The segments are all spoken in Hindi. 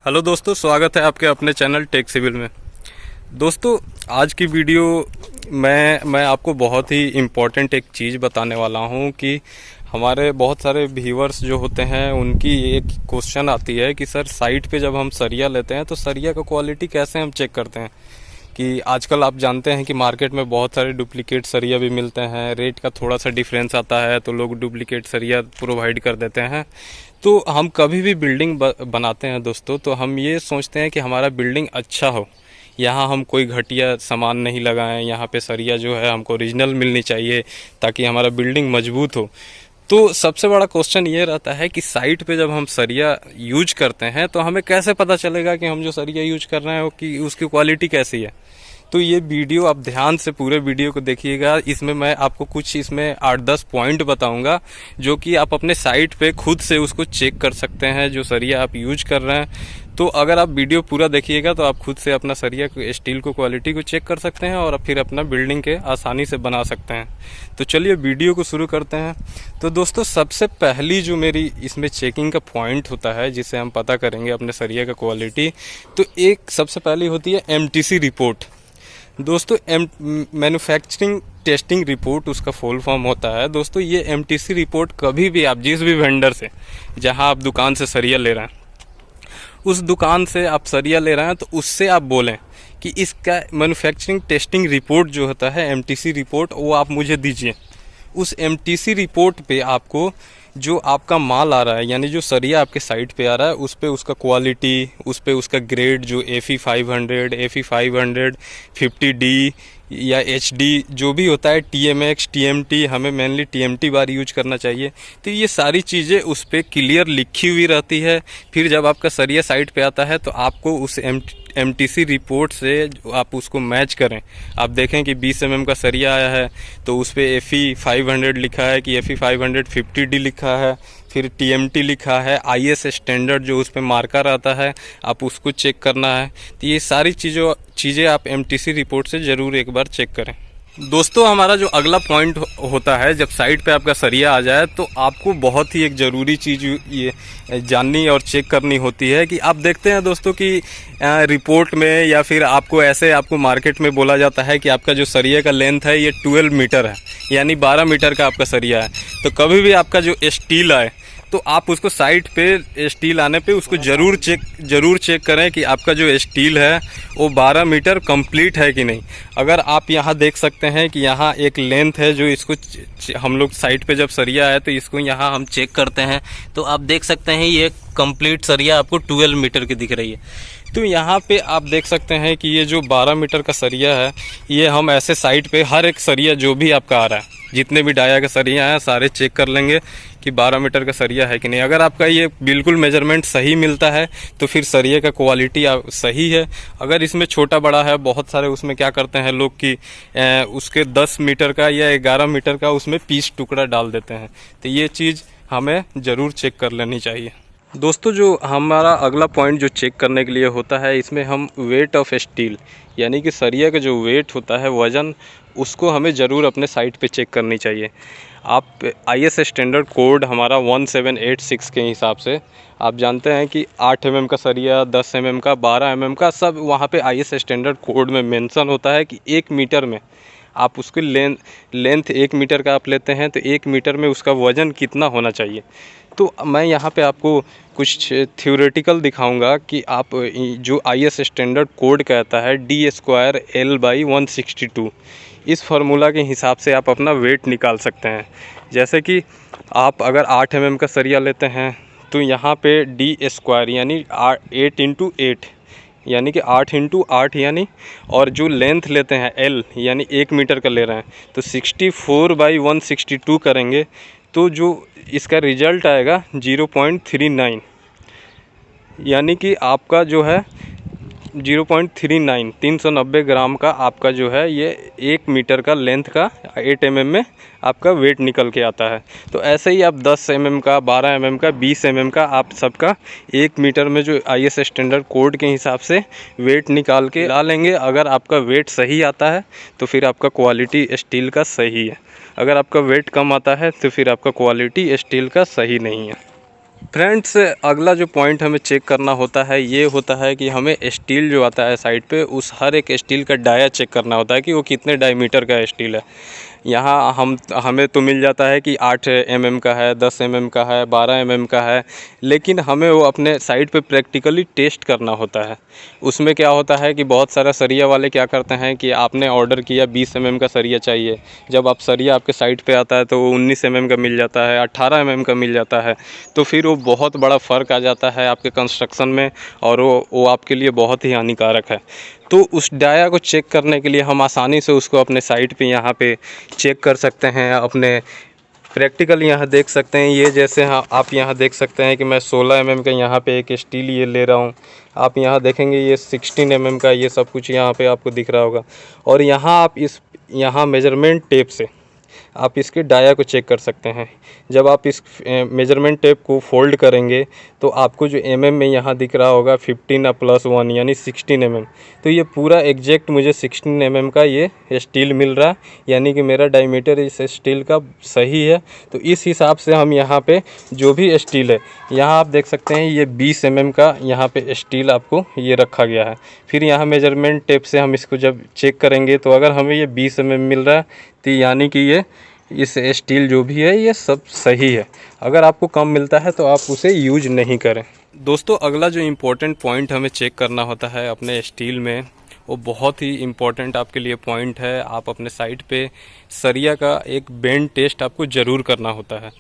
हेलो दोस्तों, स्वागत है आपके अपने चैनल टेक सिविल में। दोस्तों, आज की वीडियो मैं आपको बहुत ही इम्पोर्टेंट एक चीज़ बताने वाला हूं कि हमारे बहुत सारे व्यूअर्स जो होते हैं उनकी एक क्वेश्चन आती है कि सर, साइट पे जब हम सरिया लेते हैं तो सरिया का क्वालिटी कैसे हम चेक करते हैं। कि आजकल आप जानते हैं कि मार्केट में बहुत सारे डुप्लीकेट सरिया भी मिलते हैं, रेट का थोड़ा सा डिफरेंस आता है तो लोग डुप्लीकेट सरिया प्रोवाइड कर देते हैं। तो हम कभी भी बिल्डिंग बनाते हैं दोस्तों, तो हम ये सोचते हैं कि हमारा बिल्डिंग अच्छा हो, यहाँ हम कोई घटिया सामान नहीं लगाएं, यहाँ पे सरिया जो है हमको ओरिजिनल मिलनी चाहिए ताकि हमारा बिल्डिंग मजबूत हो। तो सबसे बड़ा क्वेश्चन ये रहता है कि साइट पे जब हम सरिया यूज करते हैं तो हमें कैसे पता चलेगा कि हम जो सरिया यूज कर रहे हैं कि उसकी क्वालिटी कैसी है। तो ये वीडियो आप ध्यान से पूरे वीडियो को देखिएगा। इसमें मैं आपको कुछ इसमें 8-10 पॉइंट बताऊंगा जो कि आप अपने साइट पे खुद से उसको चेक कर सकते हैं जो सरिया आप यूज कर रहे हैं। तो अगर आप वीडियो पूरा देखिएगा तो आप खुद से अपना सरिया स्टील को क्वालिटी को चेक कर सकते हैं और फिर अपना बिल्डिंग के आसानी से बना सकते हैं। तो चलिए वीडियो को शुरू करते हैं। तो दोस्तों, सबसे पहली जो मेरी इसमें चेकिंग का पॉइंट होता है जिसे हम पता करेंगे अपने सरिया का क्वालिटी, तो एक सबसे पहली होती है एमटीसी रिपोर्ट। दोस्तों, मैन्युफैक्चरिंग टेस्टिंग रिपोर्ट उसका फुल फॉर्म होता है। दोस्तों, ये एमटीसी रिपोर्ट कभी भी आप जिस भी वेंडर से, जहां आप दुकान से सरिया ले रहे हैं, उस दुकान से आप सरिया ले रहे हैं तो उससे आप बोलें कि इसका मैन्युफैक्चरिंग टेस्टिंग रिपोर्ट जो होता है एमटीसी रिपोर्ट, वो आप मुझे दीजिए। उस एमटीसी रिपोर्ट पे आपको जो आपका माल आ रहा है, यानी जो सरिया आपके साइट पे आ रहा है, उस पे उसका क्वालिटी, उस पे उसका ग्रेड जो FE 500, FE 500, 50D या HD जो भी होता है, TMX, TMT, हमें मेनली TMT बार यूज करना चाहिए। तो ये सारी चीज़ें उस पर क्लियर लिखी हुई रहती है। फिर जब आपका सरिया साइट पे आता है तो आपको उस MTC रिपोर्ट से आप उसको मैच करें। आप देखें कि 20 mm का सरिया आया है तो उस पर FE 500 लिखा है कि FE 500 50D लिखा है, फिर TMT लिखा है, IS स्टैंडर्ड जो उस पर मार्कर आता है, आप उसको चेक करना है। तो ये सारी चीज़ें आप MTC रिपोर्ट से ज़रूर एक बार चेक करें। दोस्तों, हमारा जो अगला पॉइंट होता है, जब साइट पे आपका सरिया आ जाए तो आपको बहुत ही एक ज़रूरी चीज़ ये जाननी और चेक करनी होती है कि आप देखते हैं दोस्तों कि रिपोर्ट में या फिर आपको मार्केट में बोला जाता है कि आपका जो सरिया का लेंथ है ये 12 मीटर है, यानी 12 मीटर का आपका सरिया है। तो कभी भी आपका जो स्टील आए तो आप उसको साइट पे स्टील आने पे उसको ज़रूर चेक करें कि आपका जो स्टील है वो 12 मीटर कंप्लीट है कि नहीं। अगर आप यहाँ देख सकते हैं कि यहाँ एक लेंथ है जो इसको हम लोग साइट पे जब सरिया है तो इसको यहाँ हम चेक करते हैं तो आप देख सकते हैं ये कंप्लीट सरिया आपको 12 मीटर की दिख रही है। तो यहाँ पे आप देख सकते हैं कि ये जो 12 मीटर का सरिया है, ये हम ऐसे साइट पे हर एक सरिया जो भी आपका आ रहा है, जितने भी डाया का सरिया है, सारे चेक कर लेंगे कि 12 मीटर का सरिया है कि नहीं। अगर आपका ये बिल्कुल मेजरमेंट सही मिलता है तो फिर सरिये का क्वालिटी सही है। अगर इसमें छोटा बड़ा है, बहुत सारे उसमें क्या करते हैं लोग कि उसके 10 मीटर का या 11 मीटर का उसमें पीस टुकड़ा डाल देते हैं। तो ये चीज़ हमें ज़रूर चेक कर लेनी चाहिए। दोस्तों, जो हमारा अगला पॉइंट जो चेक करने के लिए होता है, इसमें हम वेट ऑफ स्टील, यानी कि सरिया का जो वेट होता है, वज़न, उसको हमें ज़रूर अपने साइट पे चेक करनी चाहिए। आप IS स्टैंडर्ड कोड हमारा 1786 के हिसाब से आप जानते हैं कि 8 mm का सरिया, 10 mm का, 12 mm का, सब वहाँ पे IS स्टैंडर्ड कोड में मेंशन होता है कि 1 मीटर में आप उसकी लेंथ 1 मीटर का आप लेते हैं तो 1 मीटर में उसका वज़न कितना होना चाहिए। तो मैं यहाँ पे आपको कुछ थ्योरेटिकल दिखाऊंगा कि आप जो IS स्टैंडर्ड कोड कहता है D²L/162, इस फार्मूला के हिसाब से आप अपना वेट निकाल सकते हैं। जैसे कि आप अगर 8 mm का सरिया लेते हैं तो यहाँ पे D² यानी 8 × 8 यानी कि 8 × 8 यानी, और जो लेंथ लेते हैं L यानी 1 मीटर का ले रहे हैं तो 64/162 करेंगे तो जो इसका रिज़ल्ट आएगा 0.39, यानी कि आपका जो है 0.39 390 ग्राम का आपका जो है ये 1 मीटर का लेंथ का 8 mm में आपका वेट निकल के आता है। तो ऐसे ही आप 10 mm का, 12 mm का, 20 mm का, आप सबका 1 मीटर में जो IS स्टैंडर्ड कोड के हिसाब से वेट निकाल के ला लेंगे। अगर आपका वेट सही आता है तो फिर आपका क्वालिटी स्टील का सही है, अगर आपका वेट कम आता है तो फिर आपका क्वालिटी स्टील का सही नहीं है। फ्रेंड्स, अगला जो पॉइंट हमें चेक करना होता है ये होता है कि हमें स्टील जो आता है साइड पे, उस हर एक स्टील का डाया चेक करना होता है कि वो कितने डायमीटर का स्टील है। यहाँ हमें तो मिल जाता है कि 8 mm का है, 10 mm का है, 12 mm का है, लेकिन हमें वो अपने साइड पे प्रैक्टिकली टेस्ट करना होता है। उसमें क्या होता है कि बहुत सारा सरिया वाले क्या करते हैं कि आपने ऑर्डर किया 20 mm का सरिया चाहिए, जब आप सरिया आपके साइड पे आता है तो वो 19 mm का मिल जाता है, 18 mm का मिल जाता है। तो फिर वो बहुत बड़ा फ़र्क आ जाता है आपके कंस्ट्रक्शन में, और वो आपके लिए बहुत ही हानिकारक है। तो उस डाया को चेक करने के लिए हम आसानी से उसको अपने साइट पे यहाँ पे चेक कर सकते हैं। अपने प्रैक्टिकल यहाँ देख सकते हैं, ये जैसे हाँ आप यहाँ देख सकते हैं कि मैं 16 mm का यहाँ पे एक स्टील ये ले रहा हूँ। आप यहाँ देखेंगे ये 16 mm का, ये सब कुछ यहाँ पे आपको दिख रहा होगा। और यहाँ आप यहाँ मेजरमेंट टेप से आप इसके डाया को चेक कर सकते हैं। जब आप इस मेजरमेंट टेप को फोल्ड करेंगे तो आपको जो mm में यहाँ दिख रहा होगा 15 + 1 यानी 16 mm। तो ये पूरा एग्जैक्ट मुझे 16 mm का ये स्टील मिल रहा, यानी कि मेरा डायमीटर इस स्टील का सही है। तो इस हिसाब से हम यहाँ पे जो भी स्टील है, यहाँ आप देख सकते हैं ये 20 mm का यहाँ पे स्टील आपको ये रखा गया है। फिर यहाँ मेजरमेंट टेप से हम इसको जब चेक करेंगे तो अगर हमें ये 20 mm मिल रहा है तो यानी कि ये इस स्टील जो भी है ये सब सही है। अगर आपको कम मिलता है तो आप उसे यूज नहीं करें। दोस्तों, अगला जो इम्पोर्टेंट पॉइंट हमें चेक करना होता है अपने स्टील में, वो बहुत ही इम्पोर्टेंट आपके लिए पॉइंट है। आप अपने साइट पे सरिया का एक बेंड टेस्ट आपको ज़रूर करना होता है।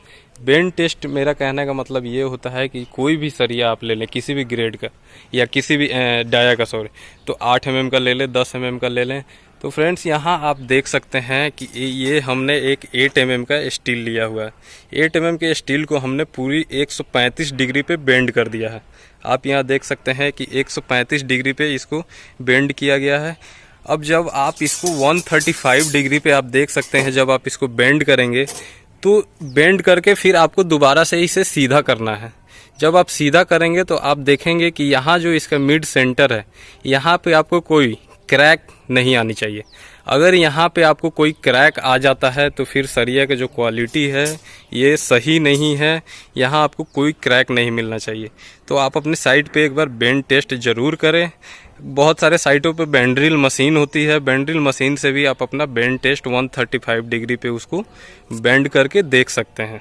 बेंड टेस्ट मेरा कहने का मतलब ये होता है कि कोई भी सरिया आप ले लें, किसी भी ग्रेड का या किसी भी डाया का, सॉरी, तो 8 mm का ले लें, 10 mm का ले लें। तो फ्रेंड्स, यहाँ आप देख सकते हैं कि ये हमने एक 8 mm का स्टील लिया हुआ है। 8 mm के स्टील को हमने पूरी 135 डिग्री पे बेंड कर दिया है। आप यहाँ देख सकते हैं कि 135 डिग्री पे इसको बेंड किया गया है। अब जब आप इसको 135 डिग्री पे आप देख सकते हैं, जब आप इसको बेंड करेंगे तो बेंड करके फिर आपको दोबारा से इसे सीधा करना है। जब आप सीधा करेंगे तो आप देखेंगे कि यहाँ जो इसका मिड सेंटर है, यहाँ पे आपको कोई क्रैक नहीं आनी चाहिए। अगर यहाँ पे आपको कोई क्रैक आ जाता है तो फिर सरिया की जो क्वालिटी है ये सही नहीं है, यहाँ आपको कोई क्रैक नहीं मिलना चाहिए। तो आप अपने साइट पे एक बार बेंड टेस्ट ज़रूर करें। बहुत सारे साइटों पे बेंड ड्रिल मशीन होती है, बेंड ड्रिल मशीन से भी आप अपना बेंड टेस्ट 135 डिग्री पे उसको बेंड करके देख सकते हैं।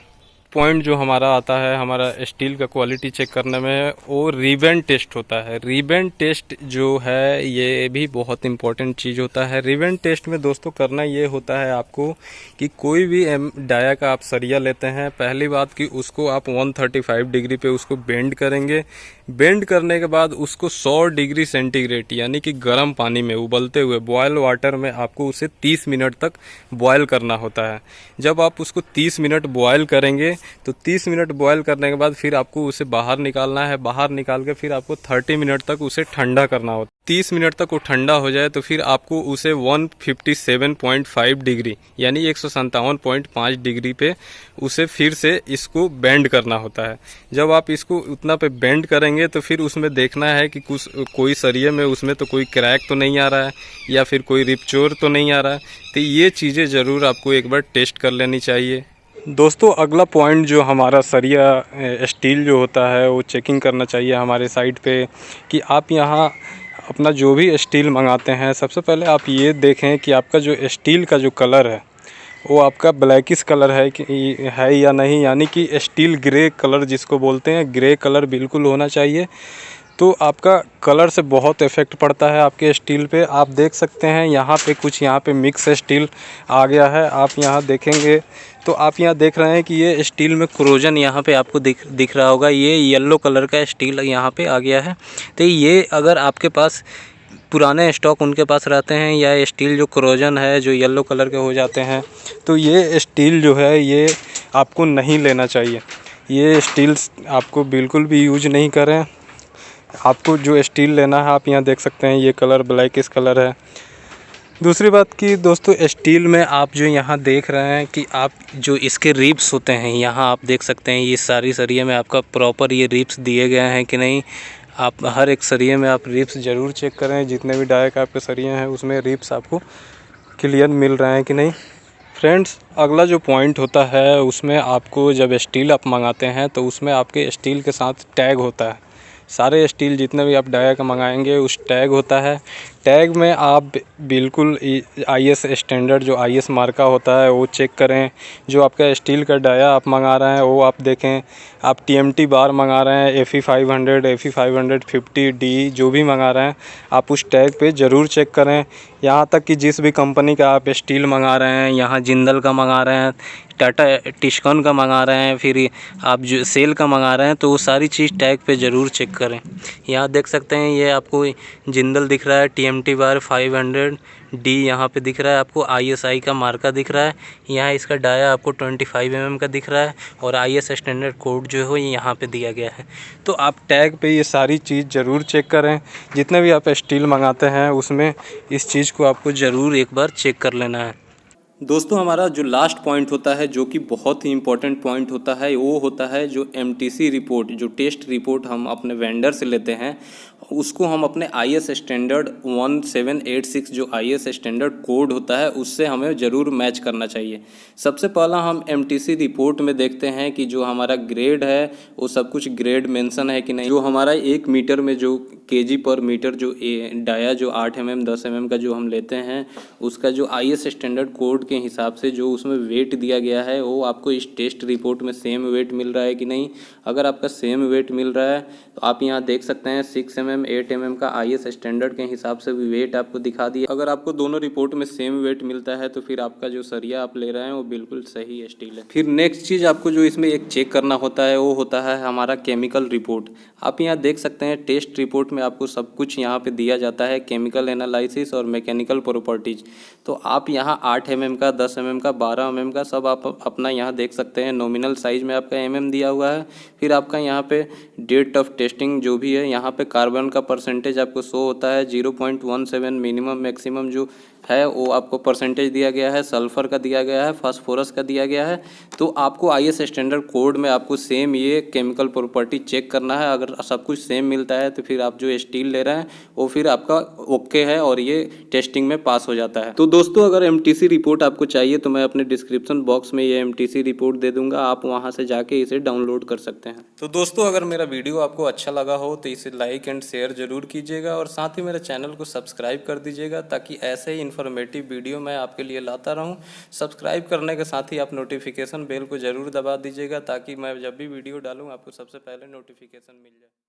पॉइंट जो हमारा आता है हमारा स्टील का क्वालिटी चेक करने में, वो रिबेंड टेस्ट होता है। रिबेंड टेस्ट जो है ये भी बहुत इंपॉर्टेंट चीज़ होता है। रिबेंड टेस्ट में दोस्तों करना ये होता है आपको कि कोई भी डाया का आप सरिया लेते हैं, पहली बात कि उसको आप 135 डिग्री पे उसको बेंड करेंगे। बेंड करने के बाद उसको 100 डिग्री सेंटीग्रेड यानी कि गर्म पानी में उबलते हुए बॉयल वाटर में आपको उसे 30 मिनट तक बॉयल करना होता है। जब आप उसको 30 मिनट बॉयल करेंगे तो 30 मिनट बॉयल करने के बाद फिर आपको उसे बाहर निकालना है। बाहर निकाल के फिर आपको 30 मिनट तक उसे ठंडा करना होता है। 30 मिनट तक वो ठंडा हो जाए तो फिर आपको उसे 157.5 डिग्री यानी 157.5 डिग्री पे उसे फिर से इसको बेंड करना होता है। जब आप इसको उतना पे बेंड करेंगे तो फिर उसमें देखना है कि कोई सरिये में उसमें तो कोई क्रैक तो नहीं आ रहा है या फिर कोई रिपचोर तो नहीं आ रहा है। तो ये चीज़ें ज़रूर आपको एक बार टेस्ट कर लेनी चाहिए। दोस्तों, अगला पॉइंट जो हमारा सरिया स्टील जो होता है वो चेकिंग करना चाहिए हमारे साइट पे कि आप यहाँ अपना जो भी स्टील मंगाते हैं, सबसे पहले आप ये देखें कि आपका जो स्टील का जो कलर है वो आपका ब्लैकिश कलर है या नहीं, यानी कि स्टील ग्रे कलर जिसको बोलते हैं, ग्रे कलर बिल्कुल होना चाहिए। तो आपका कलर से बहुत इफ़ेक्ट पड़ता है आपके स्टील पे। आप देख सकते हैं यहाँ पे कुछ यहाँ पे मिक्स स्टील आ गया है। आप यहाँ देखेंगे तो आप यहाँ देख रहे हैं कि ये स्टील में क्रोजन यहाँ पे आपको दिख रहा होगा। ये येलो कलर का स्टील यहाँ पे आ गया है। तो ये अगर आपके पास पुराने स्टॉक उनके पास रहते हैं या स्टील जो क्रोजन है जो येलो कलर के हो जाते हैं, तो ये स्टील जो है ये आपको नहीं लेना चाहिए। ये स्टील आपको बिल्कुल भी यूज नहीं करें। आपको जो स्टील लेना है, आप यहाँ देख सकते हैं ये कलर ब्लैकिश कलर है। दूसरी बात कि दोस्तों स्टील में आप जो यहाँ देख रहे हैं कि आप जो इसके रिब्स होते हैं, यहाँ आप देख सकते हैं ये सारी सरिये में आपका प्रॉपर ये रिब्स दिए गए हैं कि नहीं। आप हर एक सरिये में आप रिब्स ज़रूर चेक करें। जितने भी डाया का आपके सरिये हैं उसमें रिब्स आपको क्लियर मिल रहे हैं कि नहीं। फ्रेंड्स, अगला जो पॉइंट होता है उसमें आपको जब स्टील आप मंगाते हैं तो उसमें आपके स्टील के साथ टैग होता है। सारे स्टील जितने भी आप डाया का मंगाएंगे उस टैग होता है। टैग में आप बिल्कुल IS स्टैंडर्ड जो IS मार्का होता है वो चेक करें। जो आपका स्टील का डाया आप मंगा रहे हैं वो आप देखें। आप TMT बार मंगा रहे हैं, FE 500, FE 550D जो भी मंगा रहे हैं आप उस टैग पे ज़रूर चेक करें। यहाँ तक कि जिस भी कंपनी का आप स्टील मंगा रहे हैं, यहाँ जिंदल का मंगा रहे हैं, टाटा टिस्कॉन का मंगा रहे हैं, फिर आप जो सेल का मंगा रहे हैं, तो वो सारी चीज़ टैग पे ज़रूर चेक करें। यहाँ देख सकते हैं ये आपको जिंदल दिख रहा है, TMT बार 500D यहाँ पे दिख रहा है, आपको ISI का मार्का दिख रहा है। यहाँ इसका डाया आपको 25 mm का दिख रहा है और IS स्टैंडर्ड कोड जो है ये यहाँ पे दिया गया है। तो आप टैग पे ये सारी चीज़ ज़रूर चेक करें। जितने भी आप स्टील मंगाते हैं उसमें इस चीज़ को आपको ज़रूर एक बार चेक कर लेना है। दोस्तों, हमारा जो लास्ट पॉइंट होता है जो कि बहुत ही इम्पोर्टेंट पॉइंट होता है वो होता है जो MTC रिपोर्ट, जो टेस्ट रिपोर्ट हम अपने वेंडर से लेते हैं उसको हम अपने IS स्टैंडर्ड 1786 जो IS स्टैंडर्ड कोड होता है उससे हमें ज़रूर मैच करना चाहिए। सबसे पहला हम MTC रिपोर्ट में देखते हैं कि जो हमारा ग्रेड है वो सब कुछ ग्रेड मेंशन है कि नहीं। जो हमारा 1 मीटर में जो kg पर मीटर जो डाया जो 8 mm 10 mm का जो हम लेते हैं उसका जो IS स्टैंडर्ड कोड के हिसाब से जो उसमें वेट दिया गया है वो आपको इस टेस्ट रिपोर्ट में सेम वेट मिल रहा है कि नहीं। अगर आपका सेम वेट मिल रहा है तो आप यहाँ देख सकते हैं 6 mm 8 mm का IS स्टैंडर्ड के हिसाब से भी वेट आपको दिखा दिया। अगर आपको दोनों रिपोर्ट में सेम वेट मिलता है तो फिर आपका जो सरिया आप ले रहे हैं वो बिल्कुल सही स्टील है। फिर नेक्स्ट चीज़ आपको जो इसमें एक चेक करना होता है वो होता है हमारा केमिकल रिपोर्ट। आप यहाँ देख सकते हैं टेस्ट रिपोर्ट में आपको सब कुछ यहाँ पे दिया जाता है, केमिकल एनालिसिस और मैकेनिकल प्रॉपर्टीज। तो आप यहाँ 8 mm का 10 mm का 12 mm का सब आप अपना यहाँ देख सकते हैं। नॉमिनल साइज में आपका mm दिया हुआ है। फिर आपका यहाँ पे डेट ऑफ टेस्टिंग जो भी है, यहाँ पे कार्बन का परसेंटेज आपको शो होता है 0.17 मिनिमम मैक्सिमम जो है वो आपको परसेंटेज दिया गया है, सल्फ़र का दिया गया है, फास्फोरस का दिया गया है। तो आपको IS स्टैंडर्ड कोड में आपको सेम ये केमिकल प्रॉपर्टी चेक करना है। अगर सब कुछ सेम मिलता है तो फिर आप जो स्टील ले रहे हैं वो फिर आपका ओके है और ये टेस्टिंग में पास हो जाता है। तो दोस्तों, अगर MTC रिपोर्ट आपको चाहिए तो मैं अपने डिस्क्रिप्शन बॉक्स में ये MTC रिपोर्ट दे दूंगा, आप वहाँ से जाके इसे डाउनलोड कर सकते हैं। तो दोस्तों, अगर मेरा वीडियो आपको अच्छा लगा हो तो इसे लाइक एंड शेयर जरूर कीजिएगा और साथ ही मेरे चैनल को सब्सक्राइब कर दीजिएगा ताकि ऐसे ही इन्फॉर्मेटिव वीडियो मैं आपके लिए लाता रहूं। सब्सक्राइब करने के साथ ही आप नोटिफिकेशन बेल को ज़रूर दबा दीजिएगा ताकि मैं जब भी वीडियो डालूं आपको सबसे पहले नोटिफिकेशन मिल जाए।